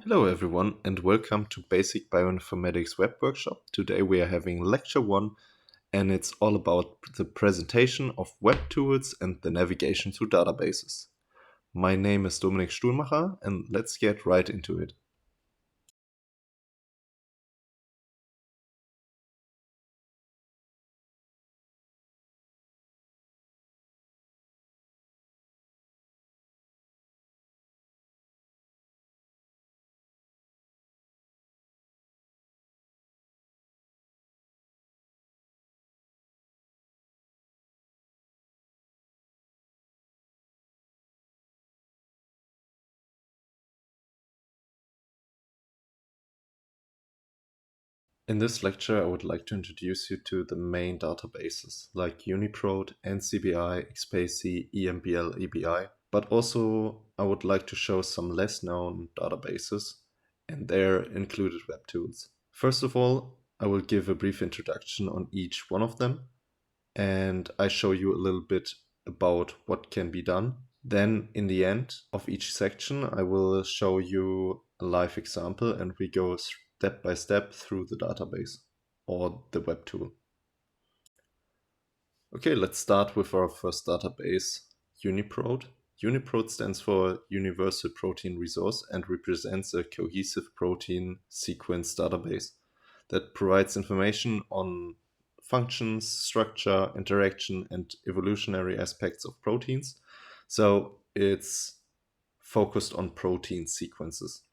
Hello everyone and welcome to Basic Bioinformatics Web Workshop. Today we are having lecture 1 and it's all about the presentation of web tools and the navigation through databases. My name is Dominik Stuhlmacher and let's get right into it. In this lecture I would like to introduce you to the main databases like UniProt, NCBI, XPacy, EMBLEBI, but also I would like to show some less known databases and their included web tools. First of all, I will give a brief introduction on each one of them and I show you a little bit about what can be done. Then in the end of each section, I will show you a live example and we go step by step through the database or the web tool. Okay, let's start with our first database, UniProt. UniProt stands for Universal Protein Resource and represents a cohesive protein sequence database that provides information on functions, structure, interaction, and evolutionary aspects of proteins. So it's focused on protein sequences.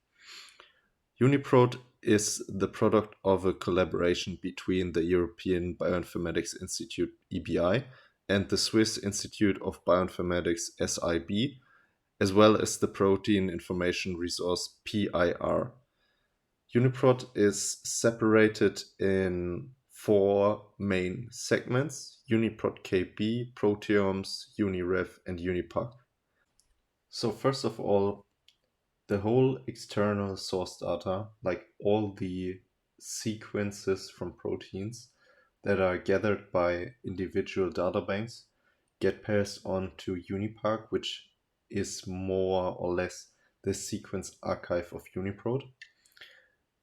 UniProt is the product of a collaboration between the European Bioinformatics Institute EBI and the Swiss Institute of Bioinformatics SIB, as well as the Protein Information Resource PIR. UniProt is separated in 4 main segments: UniProt KB, proteomes, UniRef, and UniPac. So first of all, the whole external source data, like all the sequences from proteins that are gathered by individual databanks, get passed on to UniPac, which is more or less the sequence archive of UniProt.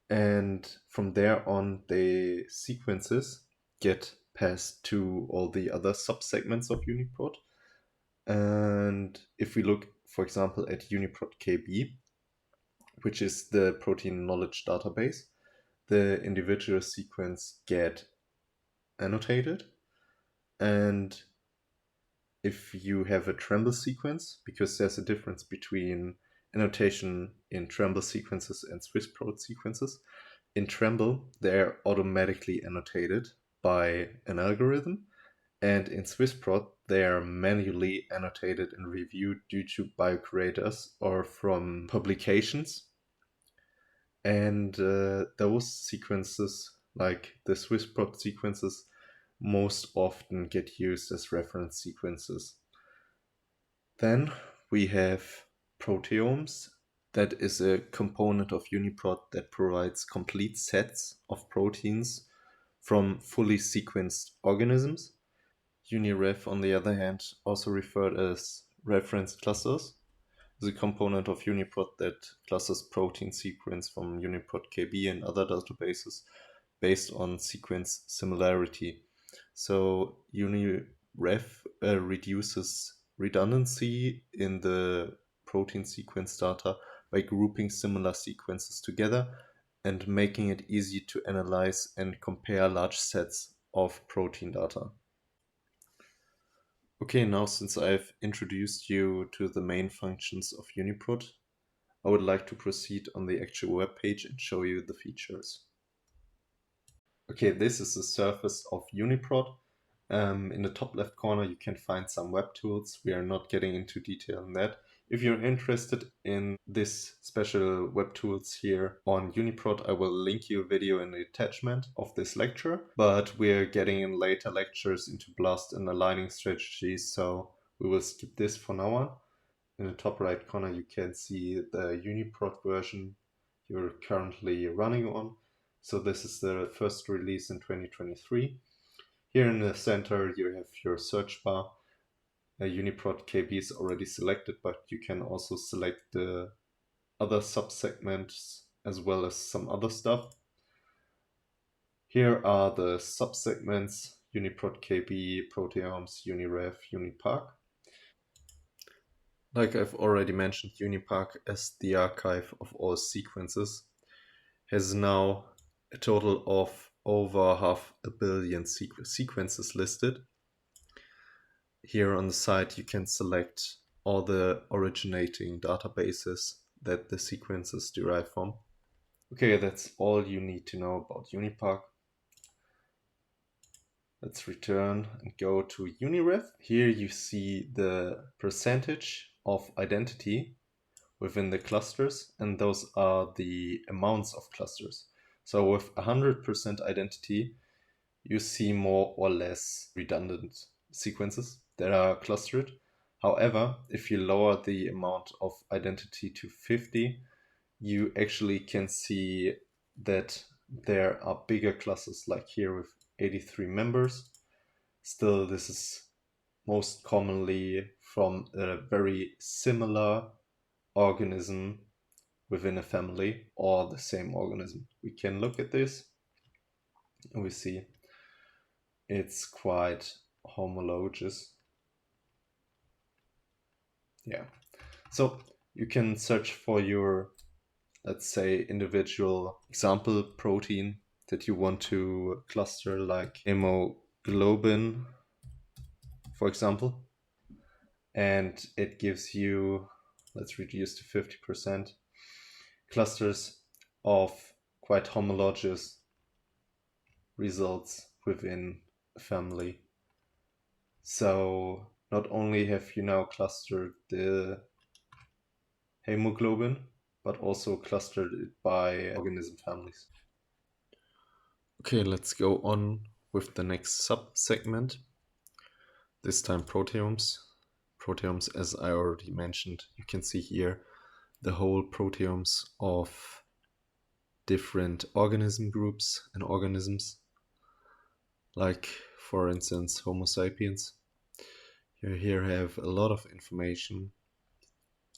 And from there on, the sequences get passed to all the other subsegments of UniProt. And if we look, for example, at UniProt KB, which is the protein knowledge database, the individual sequence get annotated. And if you have a Tremble sequence, because there's a difference between annotation in Tremble sequences and SwissProt sequences, in Tremble they're automatically annotated by an algorithm, and in SwissProt they are manually annotated and reviewed due to biocurators or from publications. And those sequences, like the SwissProt sequences, most often get used as reference sequences. Then we have proteomes. That is a component of UniProt that provides complete sets of proteins from fully sequenced organisms. UniRef, on the other hand, also referred as reference clusters, is a component of UniProt that clusters protein sequence from UniProt KB and other databases based on sequence similarity. So UniRef reduces redundancy in the protein sequence data by grouping similar sequences together and making it easy to analyze and compare large sets of protein data. Okay, now since I've introduced you to the main functions of UniProt, I would like to proceed on the actual web page and show you the features. Okay, this is the surface of UniProt. In the top left corner you can find some web tools. We are not getting into detail on that. If you're interested in this special web tools here on UniProt, I will link you a video in the attachment of this lecture, but we're getting in later lectures into BLAST and aligning strategies, so we will skip this for now on. In the top right corner you can see the UniProt version you're currently running on. So this is the first release in 2023. Here in the center you have your search bar. UniProt KB is already selected, but you can also select the other subsegments as well as some other stuff. Here are the subsegments: UniProt KB, proteomes, UniRef, UniPark. Like I've already mentioned, UniPark as the archive of all sequences has now a total of over 500 million sequences listed. Here on the side you can select all the originating databases that the sequences derive from. Okay, that's all you need to know about UniPark. Let's return and go to UniRef. Here you see the percentage of identity within the clusters, and those are the amounts of clusters. So with 100% identity, you see more or less redundant sequences that are clustered. However, if you lower the amount of identity to 50, you actually can see that there are bigger clusters, like here with 83 members. Still, this is most commonly from a very similar organism within a family or the same organism. We can look at this and we see it's quite homologous. Yeah. So you can search for your, let's say, individual example protein that you want to cluster, like hemoglobin, for example. And it gives you, let's reduce to 50%, clusters of quite homologous results within a family. So not only have you now clustered the hemoglobin, but also clustered it by organism families. Okay, let's go on with the next sub-segment. This time proteomes. Proteomes, as I already mentioned, you can see here the whole proteomes of different organism groups and organisms, like for instance Homo sapiens. You here have a lot of information,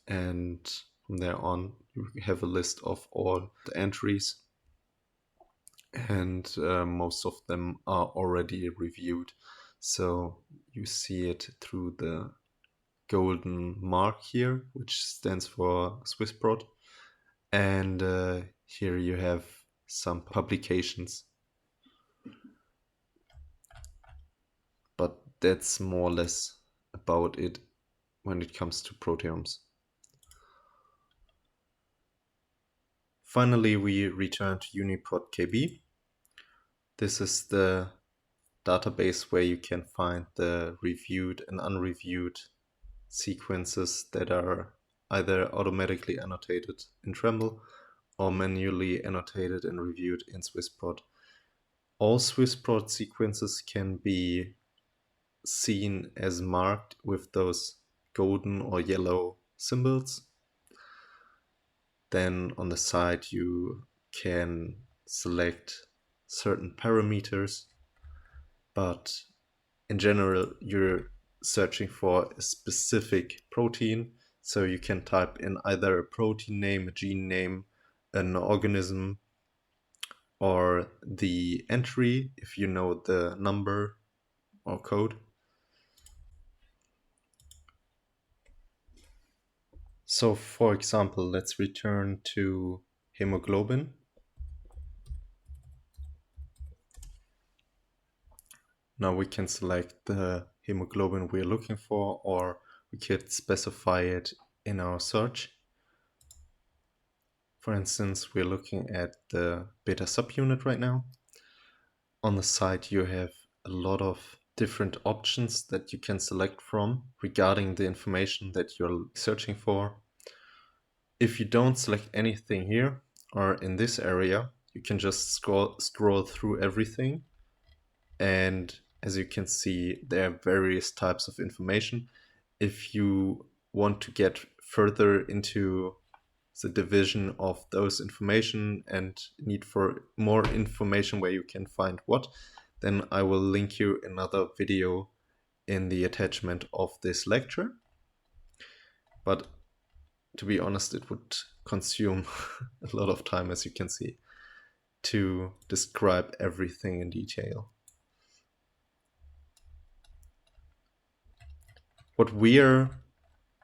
and from there on you have a list of all the entries, and most of them are already reviewed, so you see it through the golden mark here, which stands for SwissProt, and here you have some publications, but that's more or less about it when it comes to proteomes. Finally, we return to UniProt KB. This is the database where you can find the reviewed and unreviewed sequences that are either automatically annotated in Tremble or manually annotated and reviewed in SwissProt. All SwissProt sequences can be seen as marked with those golden or yellow symbols. Then on the side you can select certain parameters, but in general you're searching for a specific protein, so you can type in either a protein name, a gene name, an organism, or the entry if you know the number or code. So for example, let's return to hemoglobin. Now we can select the hemoglobin we're looking for, or we could specify it in our search. For instance, we're looking at the beta subunit right now. On the side you have a lot of different options that you can select from regarding the information that you're searching for. If you don't select anything here or in this area, you can just scroll through everything, and as you can see, there are various types of information. If you want to get further into the division of those information and need for more information where you can find what, then I will link you another video in the attachment of this lecture. But to be honest, it would consume a lot of time, as you can see, to describe everything in detail. What we're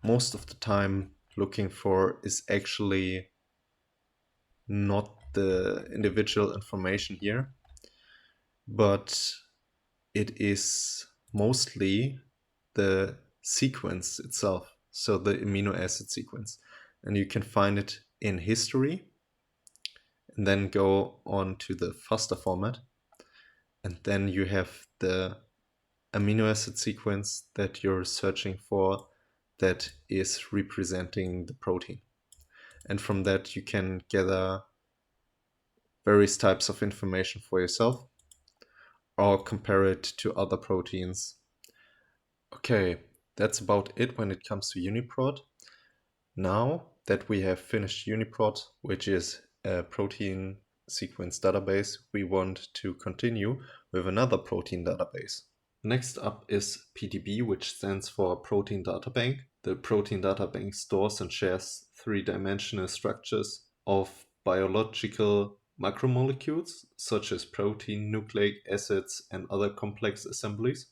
most of the time looking for is actually not the individual information here, but it is mostly the sequence itself, so the amino acid sequence. And you can find it in history, and then go on to the FASTA format, and then you have the amino acid sequence that you're searching for that is representing the protein. And from that you can gather various types of information for yourself or compare it to other proteins. Okay, that's about it when it comes to UniProt. Now that we have finished UniProt, which is a protein sequence database, we want to continue with another protein database. Next up is PDB, which stands for Protein Data Bank. The Protein Data Bank stores and shares three-dimensional structures of biological macromolecules, such as protein, nucleic acids, and other complex assemblies.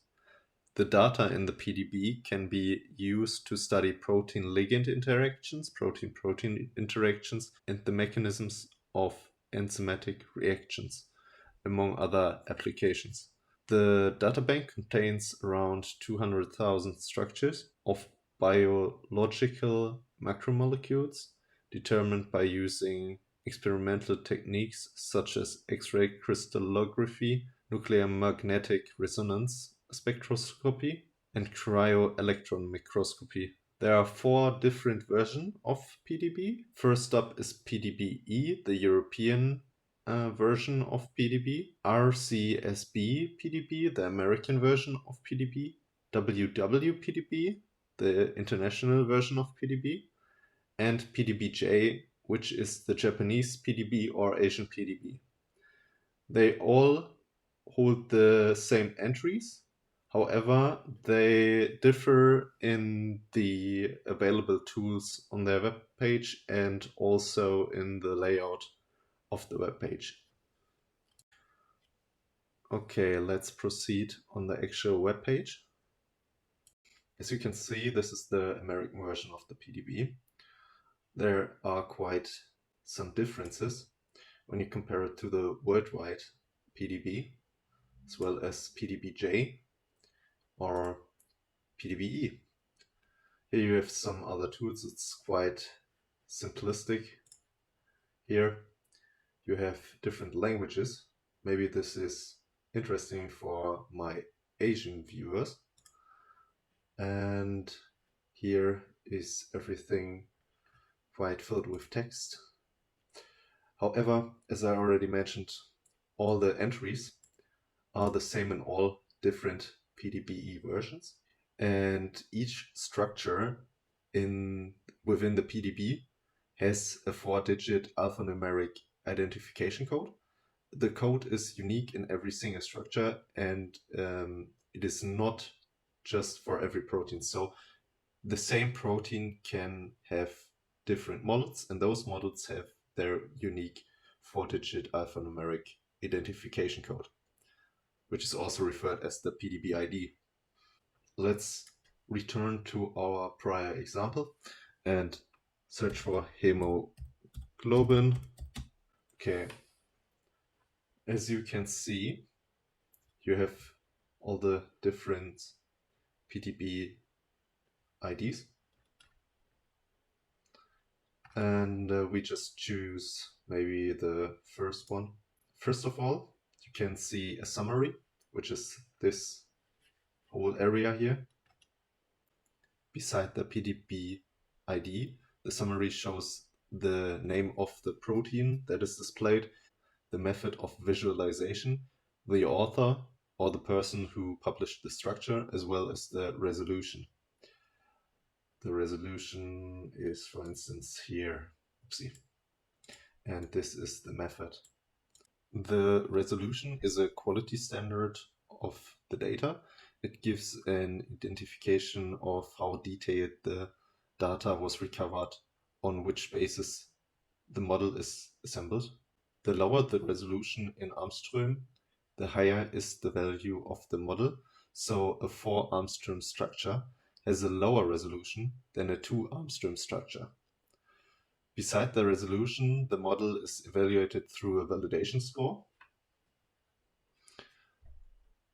The data in the PDB can be used to study protein-ligand interactions, protein-protein interactions, and the mechanisms of enzymatic reactions, among other applications. The databank contains around 200,000 structures of biological macromolecules determined by using experimental techniques such as X-ray crystallography, nuclear magnetic resonance spectroscopy, and cryo-electron microscopy. There are 4 different versions of PDB. First up is PDB-E, the European version of PDB, RCSB PDB, the American version of PDB, WW PDB, the international version of PDB, and PDBJ, which is the Japanese PDB or Asian PDB. They all hold the same entries. However, they differ in the available tools on their web page and also in the layout of the web page. Okay, let's proceed on the actual web page. As you can see, this is the American version of the PDB. There are quite some differences when you compare it to the worldwide PDB, as well as PDBJ or PDBE. Here you have some other tools. It's quite simplistic. Here you have different languages. Maybe this is interesting for my Asian viewers. And here is everything quite filled with text. However, as I already mentioned, all the entries are the same in all different PDBE versions, and each structure within the PDB has a 4-digit alphanumeric identification code. The code is unique in every single structure, and it is not just for every protein. So the same protein can have different models, and those models have their unique 4-digit alphanumeric identification code, which is also referred as the PDB ID. Let's return to our prior example and search for hemoglobin. Okay, as you can see, you have all the different PDB IDs, and we just choose maybe the first one. First of all, you can see a summary, which is this whole area here. Beside the PDB ID, the summary shows the name of the protein that is displayed, the method of visualization, the author or the person who published the structure, as well as the resolution. The resolution is, for instance, here. Oopsie. And this is the method. The resolution is a quality standard of the data. It gives an identification of how detailed the data was recovered, on which basis the model is assembled. The lower the resolution in Armstrong, the higher is the value of the model. So a 4 Armstrong structure has a lower resolution than a 2 Armstrong structure. Beside the resolution, the model is evaluated through a validation score.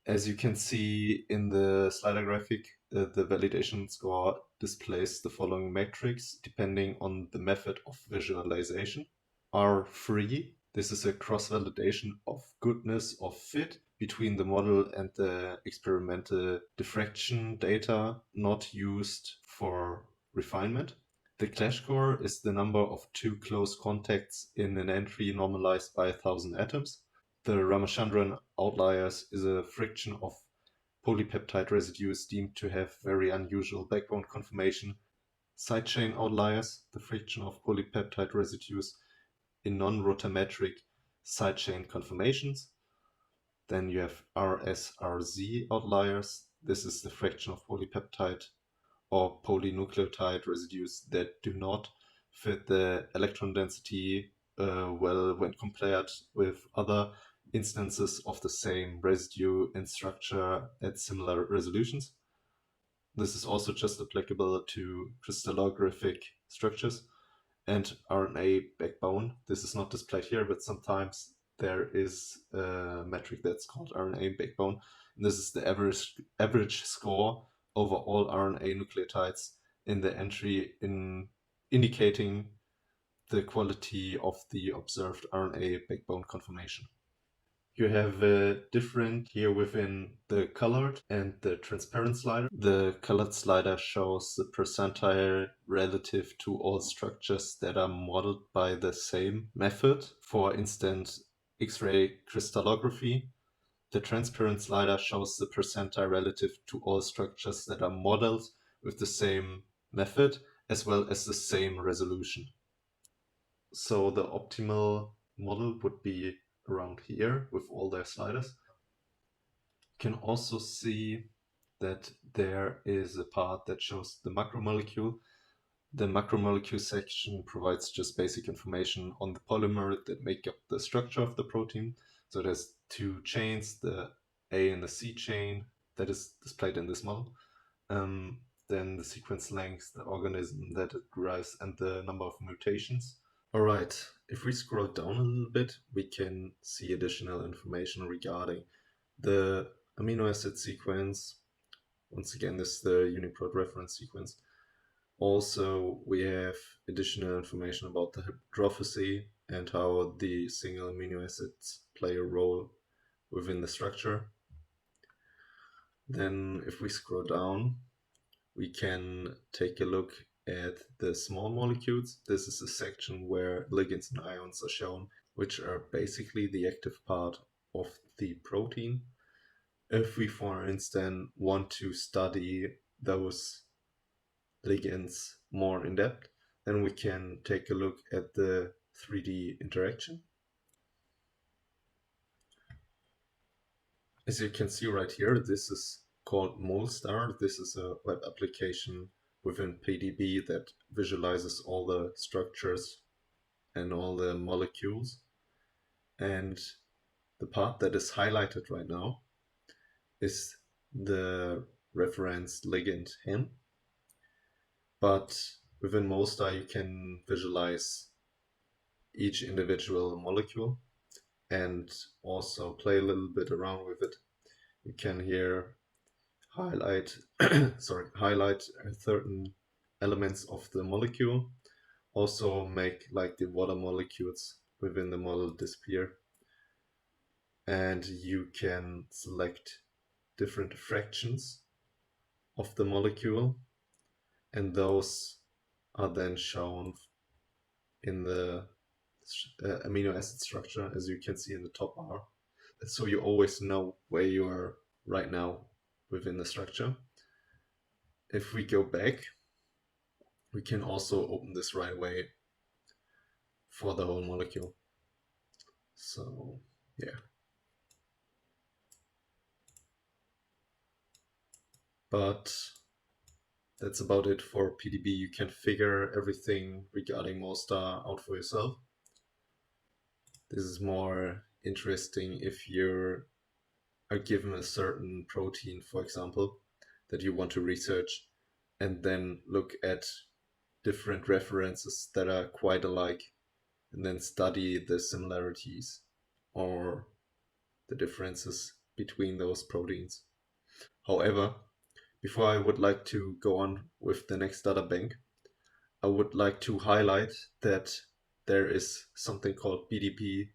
As you can see in the slider graphic, the validation score displays the following matrix depending on the method of visualization. R3, this is a cross-validation of goodness of fit between the model and the experimental diffraction data not used for refinement. The clash score is the number of 2 close contacts in an entry normalized by 1,000 atoms. The Ramachandran outliers is a friction of polypeptide residues deemed to have very unusual backbone conformation. Sidechain outliers, the friction of polypeptide residues in non-rotametric sidechain conformations. Then you have RSRZ outliers. This is the fraction of polypeptide or polynucleotide residues that do not fit the electron density well when compared with other instances of the same residue in structure at similar resolutions. This is also just applicable to crystallographic structures. And RNA backbone. This is not displayed here, but sometimes there is a metric that's called RNA backbone. And this is the average score over all RNA nucleotides in the entry indicating the quality of the observed RNA backbone conformation. You have a different here within the colored and the transparent slider. The colored slider shows the percentile relative to all structures that are modeled by the same method. For instance, X-ray crystallography. The transparent slider shows the percentile relative to all structures that are modeled with the same method as well as the same resolution. So the optimal model would be around here with all their sliders. You can also see that there is a part that shows the macromolecule. The macromolecule section provides just basic information on the polymer that make up the structure of the protein. So there's 2 chains, the A and the C chain that is displayed in this model. Then the sequence length, the organism that it derives, and the number of mutations. Alright, if we scroll down a little bit, we can see additional information regarding the amino acid sequence. Once again, this is the UniProt reference sequence. Also, we have additional information about the hydrophysi and how the single amino acids play a role within the structure. Then if we scroll down, we can take a look at the small molecules. This is a section where ligands and ions are shown, which are basically the active part of the protein. If we, for instance, want to study those ligands more in depth, then we can take a look at the 3D interaction. As you can see right here, this is called MolStar. This is a web application within PDB that visualizes all the structures and all the molecules. And the part that is highlighted right now is the reference ligand N. But within MolStar, you can visualize each individual molecule and also play a little bit around with it. You can here highlight certain elements of the molecule, also make like the water molecules within the model disappear, and you can select different fractions of the molecule, and those are then shown in the amino acid structure, as you can see in the top bar. So you always know where you are right now within the structure. If we go back, we can also open this right away for the whole molecule. So yeah. But That's about it for PDB. You can figure everything regarding MoStar out for yourself. This is more interesting if you are given a certain protein, for example, that you want to research, and then look at different references that are quite alike, and then study the similarities or the differences between those proteins. However, before I would like to go on with the next data bank, I would like to highlight that there is something called PDB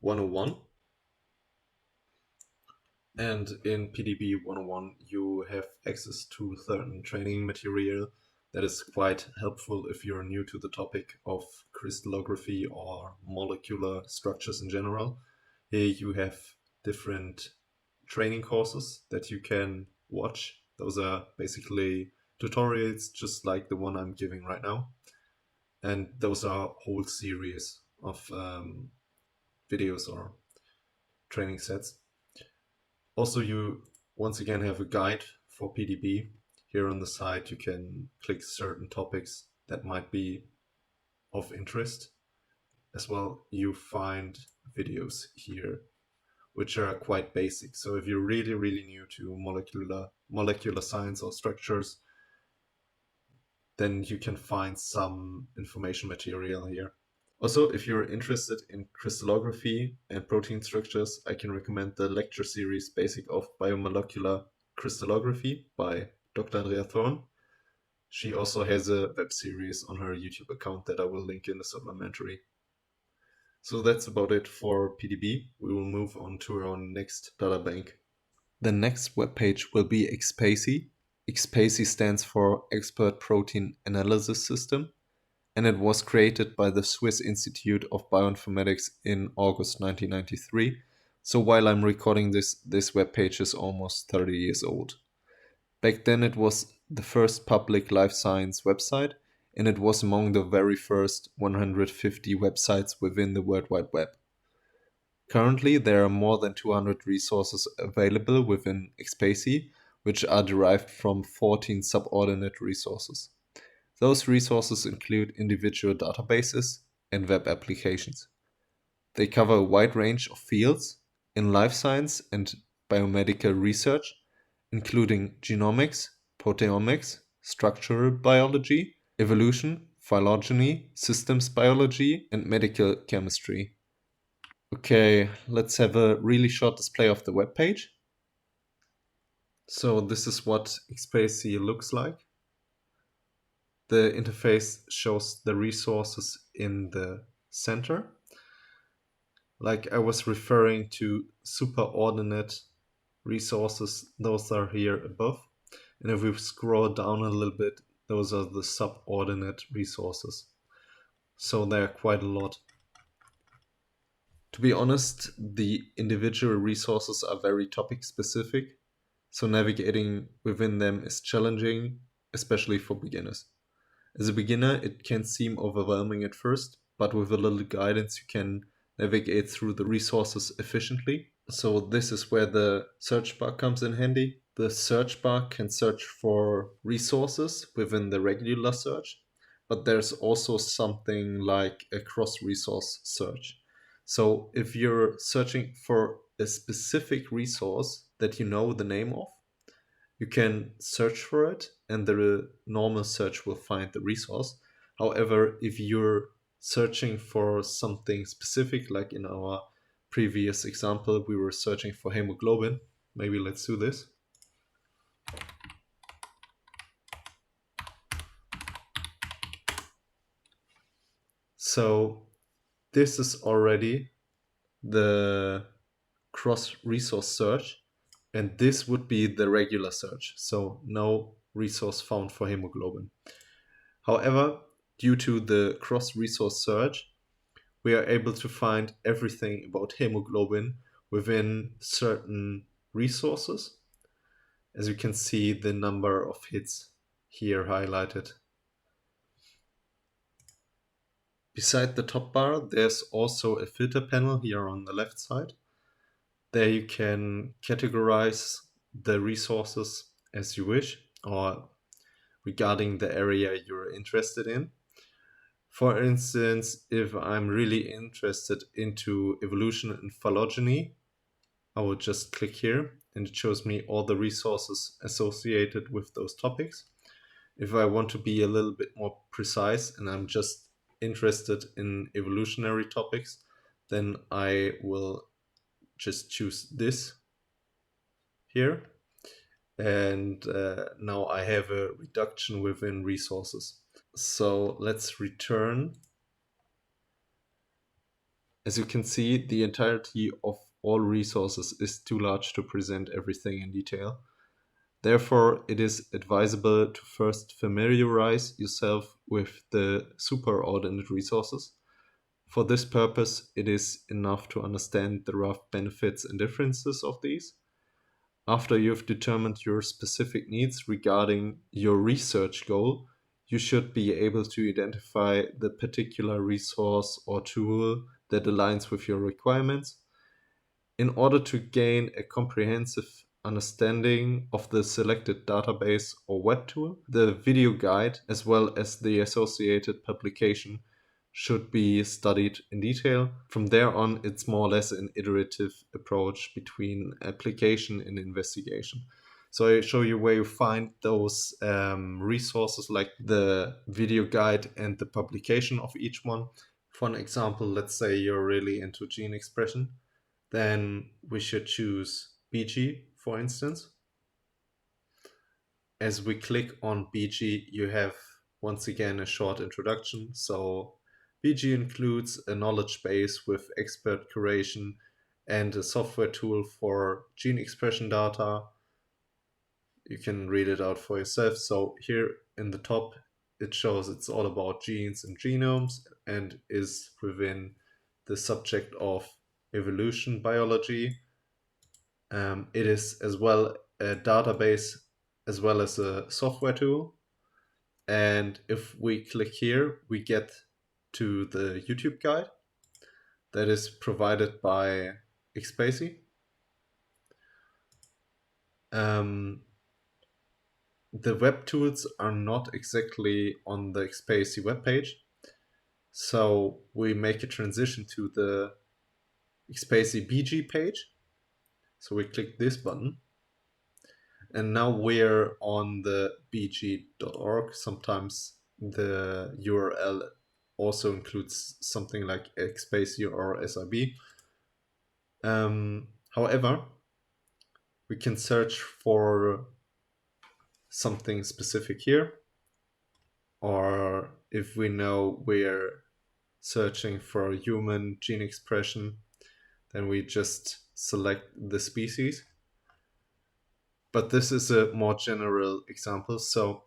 101. And in PDB 101, you have access to certain training material that is quite helpful if you're new to the topic of crystallography or molecular structures in general. Here you have different training courses that you can watch. Those are basically tutorials just like the one I'm giving right now. And those are whole series of videos or training sets. Also, you once again have a guide for PDB. Here on the side, you can click certain topics that might be of interest. As well, you find videos here, which are quite basic. So if you're really, really new to molecular science or structures, then you can find some information material here. Also, if you're interested in crystallography and protein structures, I can recommend the lecture series Basic of Biomolecular Crystallography by Dr. Andrea Thorn. She also has a web series on her YouTube account that I will link in the supplementary. So that's about it for PDB. We will move on to our next data bank. The next webpage will be XPACY. XPACY stands for Expert Protein Analysis System, and it was created by the Swiss Institute of Bioinformatics in August 1993. So while I'm recording this webpage is almost 30 years old. Back then it was the first public life science website, and it was among the very first 150 websites within the World Wide Web. Currently, there are more than 200 resources available within XPACY, which are derived from 14 subordinate resources. Those resources include individual databases and web applications. They cover a wide range of fields in life science and biomedical research, including genomics, proteomics, structural biology, evolution, phylogeny, systems biology, and medical chemistry. Okay, let's have a really short display of the web page. So this is what XPACY looks like. The interface shows the resources in the center. Like I was referring to superordinate resources, those are here above. And if we scroll down a little bit, those are the subordinate resources. So there are quite a lot. To be honest, the individual resources are very topic specific, so navigating within them is challenging, especially for beginners. As a beginner, it can seem overwhelming at first, but with a little guidance, you can navigate through the resources efficiently. So this is where the search bar comes in handy. The search bar can search for resources within the regular search, but there's also something like a cross-resource search. So if you're searching for a specific resource that you know the name of, you can search for it and the normal search will find the resource. However, if you're searching for something specific, like in our previous example, we were searching for hemoglobin. Maybe let's do this. So this is already the cross-resource search, and this would be the regular search. So no resource found for hemoglobin. However, due to the cross-resource search, we are able to find everything about hemoglobin within certain resources. As you can see, the number of hits here highlighted. Beside the top bar, there's also a filter panel here on the left side. There you can categorize the resources as you wish, or regarding the area you're interested in. For instance, if I'm really interested into evolution and phylogeny, I will just click here and it shows me all the resources associated with those topics. If I want to be a little bit more precise and I'm just interested in evolutionary topics, then I will just choose this here. And now I have a reduction within resources. So let's return. As you can see, the entirety of all resources is too large to present everything in detail. Therefore, it is advisable to first familiarize yourself with the superordinate resources. For this purpose, it is enough to understand the rough benefits and differences of these. After you've determined your specific needs regarding your research goal, you should be able to identify the particular resource or tool that aligns with your requirements. In order to gain a comprehensive understanding of the selected database or web tool, the video guide as well as the associated publication should be studied in detail. From there on, it's more or less an iterative approach between application and investigation. So I show you where you find those resources like the video guide and the publication of each one. For an example, let's say you're really into gene expression, then we should choose BG, for instance. As we click on BG, you have once again a short introduction. So BG includes a knowledge base with expert curation and a software tool for gene expression data. You can read it out for yourself. So here in the top, it shows it's all about genes and genomes and is within the subject of evolution biology. It is as well a database as well as a software tool. And if we click here, we get to the YouTube guide that is provided by XSpaCy. The web tools are not exactly on the XSpaCy webpage, so we make a transition to the XSpaCy BG page. So we click this button, and now we're on the bg.org. Sometimes the URL also includes something like XSpaCy or SIB. However, we can search for something specific here, or if we know we're searching for human gene expression, then we just select the species. But this is a more general example, so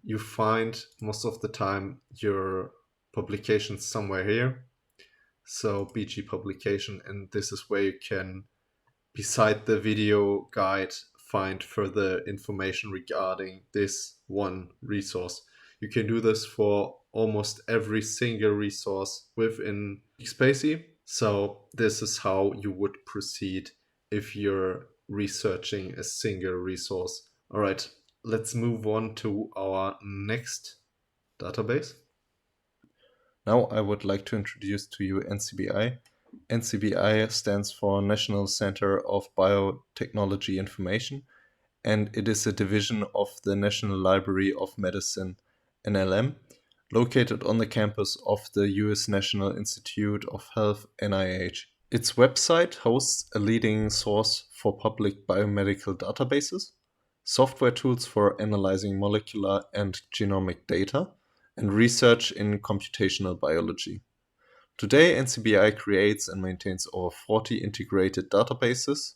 you find most of the time your publications somewhere here. So BG publication, and this is where you can, beside the video guide, find further information regarding this one resource. You can do this for almost every single resource within XSpaCy. So this is how you would proceed if you're researching a single resource. All right, let's move on to our next database. Now I would like to introduce to you NCBI. NCBI stands for National Center of Biotechnology Information, and it is a division of the National Library of Medicine, NLM, located on the campus of the US National Institute of Health, NIH. Its website hosts a leading source for public biomedical databases, software tools for analyzing molecular and genomic data, and research in computational biology. Today, NCBI creates and maintains over 40 integrated databases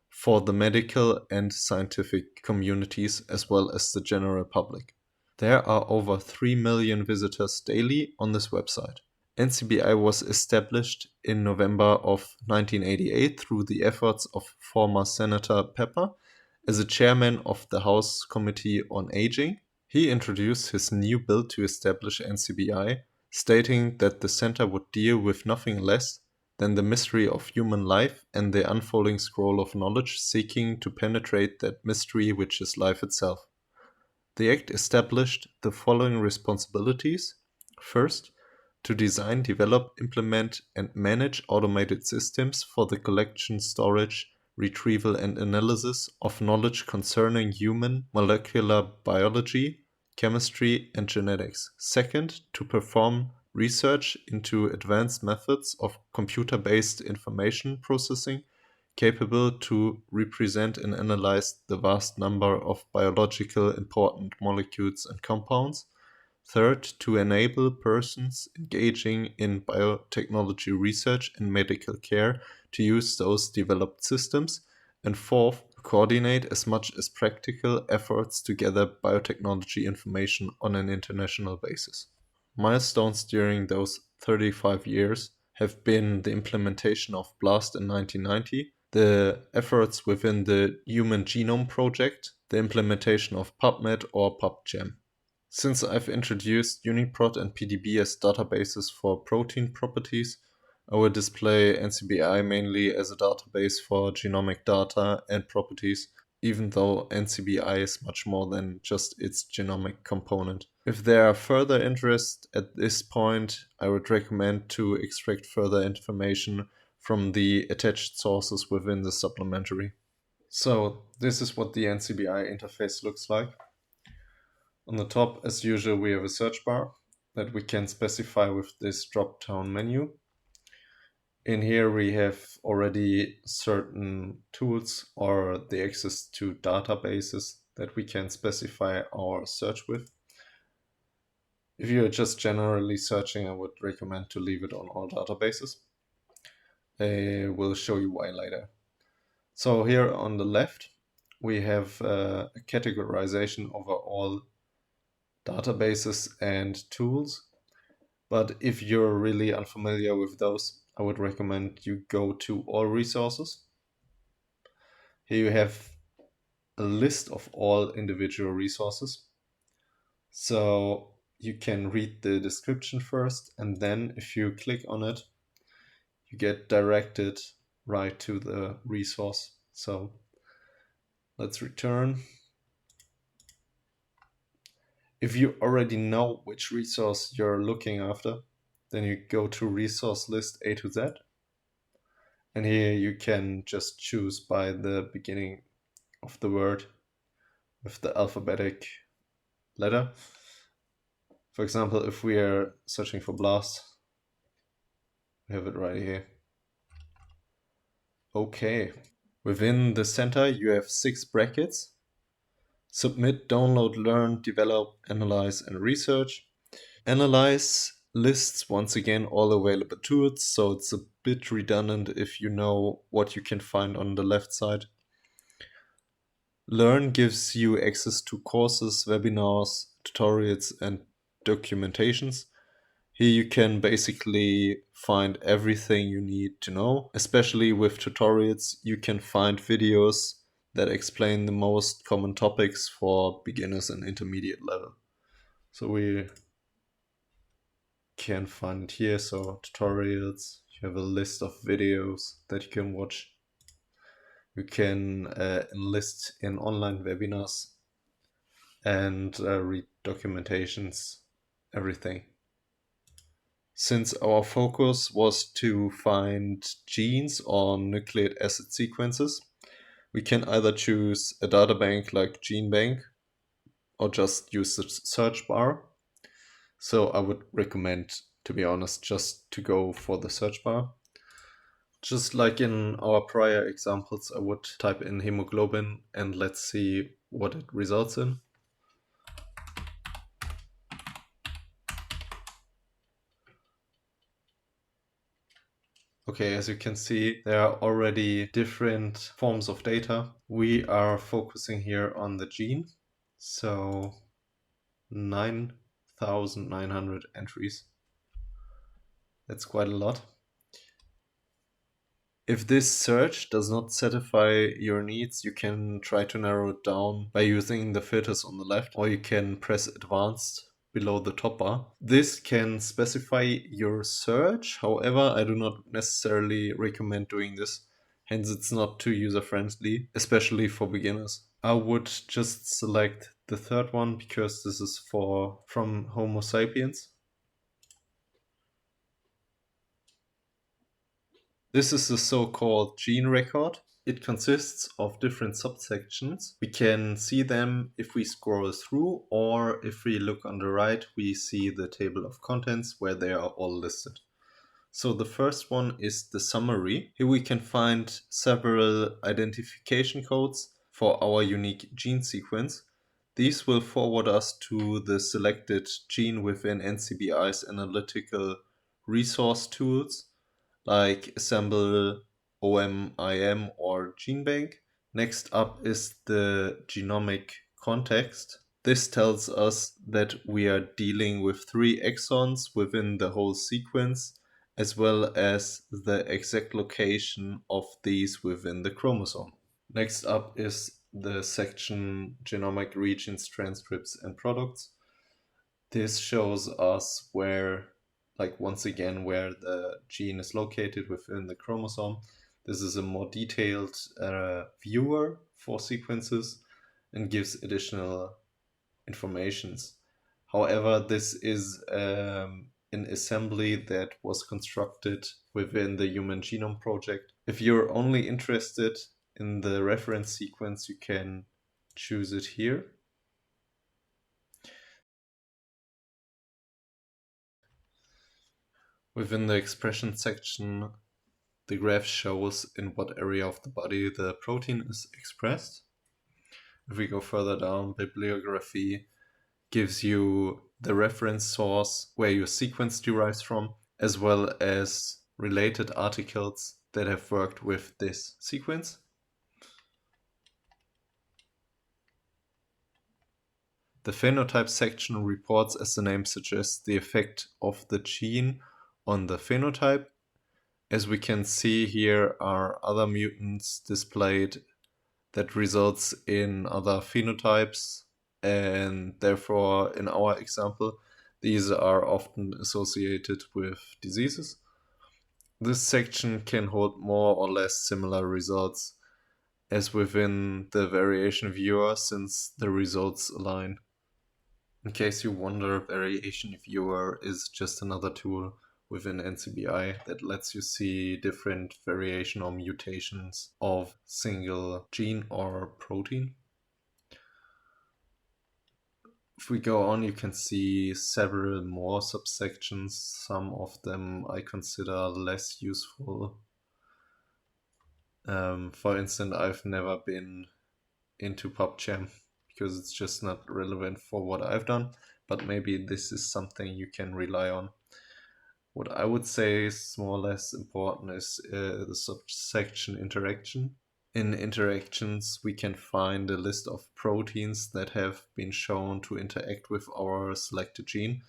for the medical and scientific communities as well as the general public. There are over 3 million visitors daily on this website. NCBI was established in November of 1988 through the efforts of former Senator Pepper as a chairman of the House Committee on Aging. He introduced his new bill to establish NCBI, stating that the center would deal with nothing less than the mystery of human life and the unfolding scroll of knowledge seeking to penetrate that mystery which is life itself. The Act established the following responsibilities. First, to design, develop, implement, and manage automated systems for the collection, storage, retrieval, and analysis of knowledge concerning human molecular biology, chemistry, and genetics. Second, to perform research into advanced methods of computer-based information processing capable to represent and analyze the vast number of biological important molecules and compounds. Third, to enable persons engaging in biotechnology research and medical care to use those developed systems. And fourth, to coordinate as much as practical efforts to gather biotechnology information on an international basis. Milestones during those 35 years have been the implementation of BLAST in 1990, the efforts within the Human Genome Project, the implementation of PubMed or PubChem. Since I've introduced UniProt and PDB as databases for protein properties, I will display NCBI mainly as a database for genomic data and properties, even though NCBI is much more than just its genomic component. If there are further interest at this point, I would recommend to extract further information from the attached sources within the supplementary. So this is what the NCBI interface looks like. On the top, as usual, we have a search bar that we can specify with this drop-down menu. In here we have already certain tools or the access to databases that we can specify our search with. If you're just generally searching, I would recommend to leave it on all databases. I will show you why later. So here on the left, we have a categorization over all databases and tools. But if you're really unfamiliar with those, I would recommend you go to all resources. Here you have a list of all individual resources. So you can read the description first, and then if you click on it, you get directed right to the resource. So let's return. If you already know which resource you're looking after, then you go to resource list A to Z. And here you can just choose by the beginning of the word with the alphabetic letter. For example, if we are searching for BLAST, we have it right here. Okay. Within the center, you have 6 brackets. Submit, download, learn, develop, analyze, and research. Analyze lists once again all available tools, so it's a bit redundant if you know what you can find on the left side. Learn gives you access to courses, webinars, tutorials, and documentations. Here you can basically find everything you need to know. Especially with tutorials, you can find videos that explain the most common topics for beginners and intermediate level. So we can find it here. So tutorials, you have a list of videos that you can watch. You can enlist in online webinars and read documentations, everything. Since our focus was to find genes or nucleic acid sequences, we can either choose a databank like GeneBank or just use the search bar. So I would recommend, to be honest, just to go for the search bar. Just like in our prior examples, I would type in hemoglobin and let's see what it results in. Okay, as you can see, there are already different forms of data. We are focusing here on the gene. So 9,900 entries. That's quite a lot. If this search does not satisfy your needs, you can try to narrow it down by using the filters on the left, or you can press advanced below the top bar. This can specify your search. However, I do not necessarily recommend doing this. hence it's not too user-friendly, especially for beginners. I would just select the third one because this is from Homo sapiens. This is the so-called gene record. It consists of different subsections. We can see them if we scroll through, or if we look on the right, we see the table of contents where they are all listed. So the first one is the summary. Here we can find several identification codes for our unique gene sequence. These will forward us to the selected gene within NCBI's analytical resource tools like Assemble, OMIM, or GeneBank. Next up is the genomic context. This tells us that we are dealing with 3 exons within the whole sequence, as well as the exact location of these within the chromosome. Next up is the section genomic regions, transcripts, and products. This shows us where, once again, where the gene is located within the chromosome. This is a more detailed viewer for sequences and gives additional informations. However, this is an assembly that was constructed within the Human Genome Project. If you're only interested in the reference sequence, you can choose it here. Within the expression section, the graph shows in what area of the body the protein is expressed. If we go further down, bibliography gives you the reference source where your sequence derives from, as well as related articles that have worked with this sequence. The phenotype section reports, as the name suggests, the effect of the gene on the phenotype. As we can see, here are other mutants displayed that results in other phenotypes, and therefore, in our example, these are often associated with diseases. This section can hold more or less similar results as within the variation viewer, since the results align. In case you wonder, variation viewer is just another tool within NCBI that lets you see different variation or mutations of single gene or protein. If we go on, you can see several more subsections. Some of them I consider less useful. For instance, I've never been into PubChem because it's just not relevant for what I've done, but maybe this is something you can rely on. What I would say is more or less important is the subsection interaction. In interactions, we can find a list of proteins that have been shown to interact with our selected gene.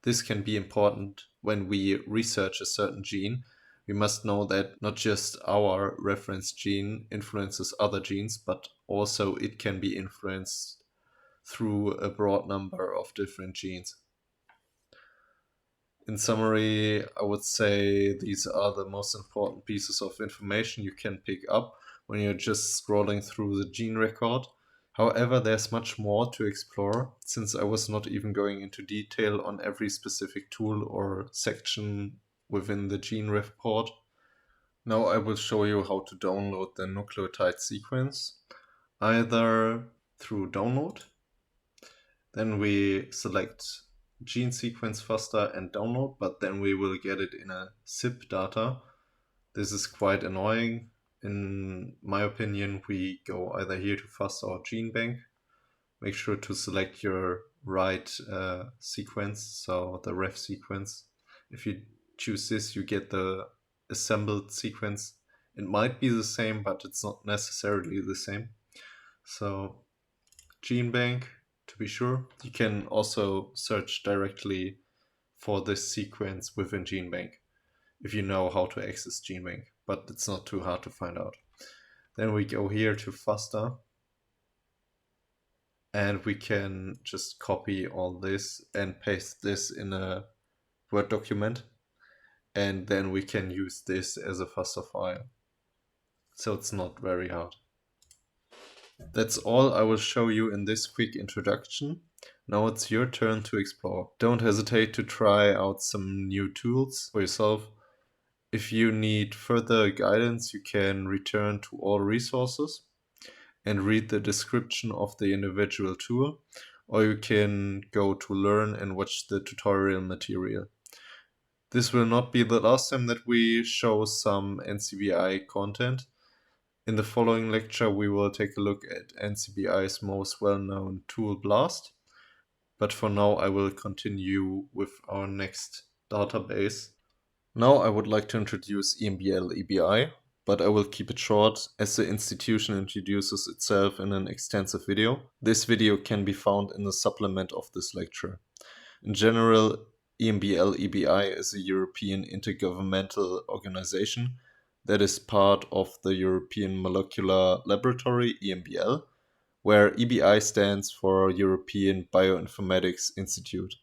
This can be important when we research a certain gene. We must know that not just our reference gene influences other genes, but also it can be influenced through a broad number of different genes. In summary, I would say these are the most important pieces of information you can pick up when you're just scrolling through the gene record. However, there's much more to explore, since I was not even going into detail on every specific tool or section within the gene report. Now I will show you how to download the nucleotide sequence, either through download. Then we select gene sequence FASTA and download, but then we will get it in a zip data. This is quite annoying. In my opinion, we go either here to FASTA or GeneBank. Make sure to select your right sequence, so the ref sequence. If you choose this, you get the assembled sequence. It might be the same, but it's not necessarily the same. So GeneBank, to be sure. You can also search directly for this sequence within GeneBank if you know how to access GeneBank, but it's not too hard to find out. Then we go here to FASTA, and we can just copy all this and paste this in a Word document, and then we can use this as a FASTA file. so it's not very hard. That's all I will show you in this quick introduction. Now it's your turn to explore. Don't hesitate to try out some new tools for yourself. If you need further guidance, you can return to all resources and read the description of the individual tool, or you can go to learn and watch the tutorial material. This will not be the last time that we show some NCBI content. In the following lecture, we will take a look at NCBI's most well-known tool, BLAST. But for now, I will continue with our next database. Now I would like to introduce EMBLEBI, but I will keep it short as the institution introduces itself in an extensive video. This video can be found in the supplement of this lecture. In general, EMBLEBI is a European intergovernmental organization that is part of the European Molecular Laboratory, EMBL, where EBI stands for European Bioinformatics Institute.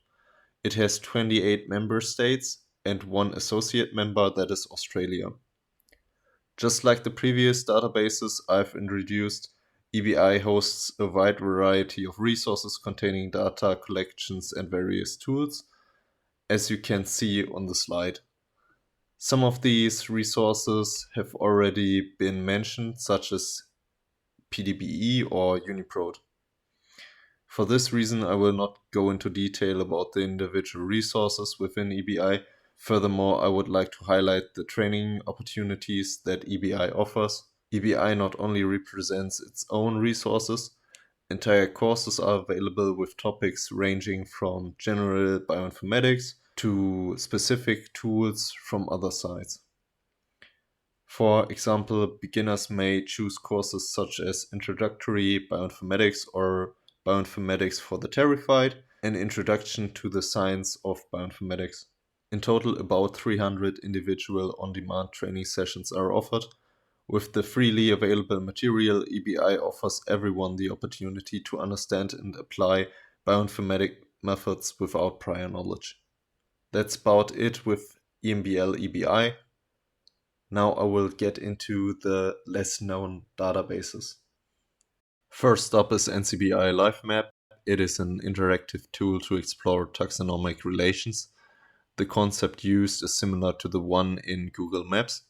It has 28 member states and one associate member, that is Australia. Just like the previous databases I've introduced, EBI hosts a wide variety of resources containing data collections and various tools, as you can see on the slide. Some of these resources have already been mentioned, such as PDBE or UniProt. For this reason, I will not go into detail about the individual resources within EBI. Furthermore, I would like to highlight the training opportunities that EBI offers. EBI not only represents its own resources, entire courses are available with topics ranging from general bioinformatics to specific tools from other sites. For example, beginners may choose courses such as Introductory Bioinformatics or Bioinformatics for the Terrified, and Introduction to the Science of Bioinformatics. In total, about 300 individual on-demand training sessions are offered. With the freely available material, EBI offers everyone the opportunity to understand and apply bioinformatic methods without prior knowledge. That's about it with EMBL-EBI. Now I will get into the less known databases. First up is NCBI LiveMap. It is an interactive tool to explore taxonomic relations. The concept used is similar to the one in Google Maps.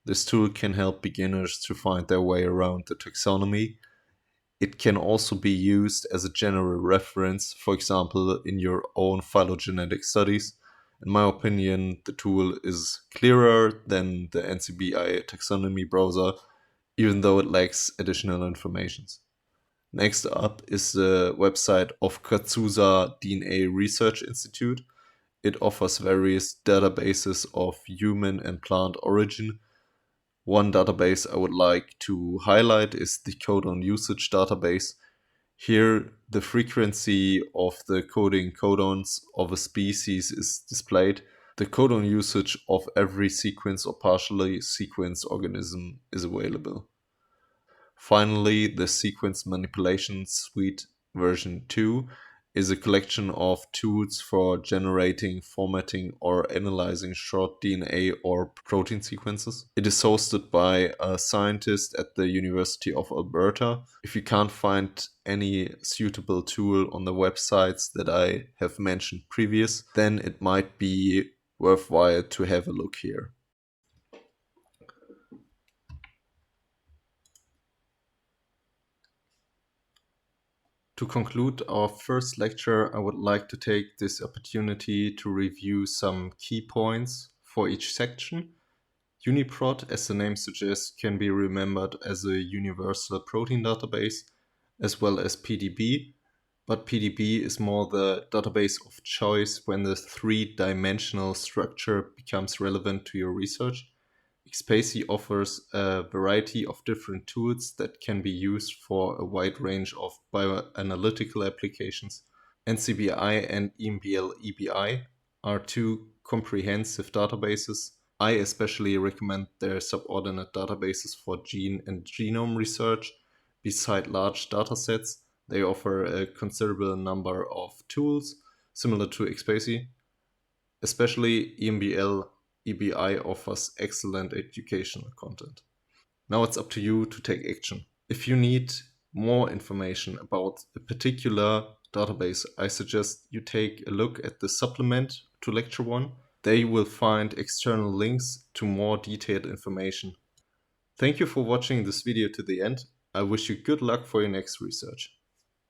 This tool can help beginners to find their way around the taxonomy. It can also be used as a general reference, for example, in your own phylogenetic studies. In my opinion, the tool is clearer than the NCBI taxonomy browser, even though it lacks additional information. Next up is the website of Katsuza DNA Research Institute. It offers various databases of human and plant origin. One database I would like to highlight is the codon usage database. Here, the frequency of the coding codons of a species is displayed. The codon usage of every sequence or partially sequenced organism is available. Finally, the Sequence Manipulation Suite version 2 is a collection of tools for generating, formatting, or analyzing short DNA or protein sequences. It is hosted by a scientist at the University of Alberta. If you can't find any suitable tool on the websites that I have mentioned previous, then it might be worthwhile to have a look here. To conclude our first lecture, I would like to take this opportunity to review some key points for each section. UniProt, as the name suggests, can be remembered as a universal protein database, as well as PDB, but PDB is more the database of choice when the three-dimensional structure becomes relevant to your research. XPacy offers a variety of different tools that can be used for a wide range of bioanalytical applications. NCBI and EMBL-EBI are two comprehensive databases. I especially recommend their subordinate databases for gene and genome research. Beside large datasets, they offer a considerable number of tools, similar to XPacy. Especially EMBL-EBI offers excellent educational content. Now it's up to you to take action. If you need more information about a particular database, I suggest you take a look at the supplement to Lecture 1. There you will find external links to more detailed information. Thank you for watching this video to the end. I wish you good luck for your next research.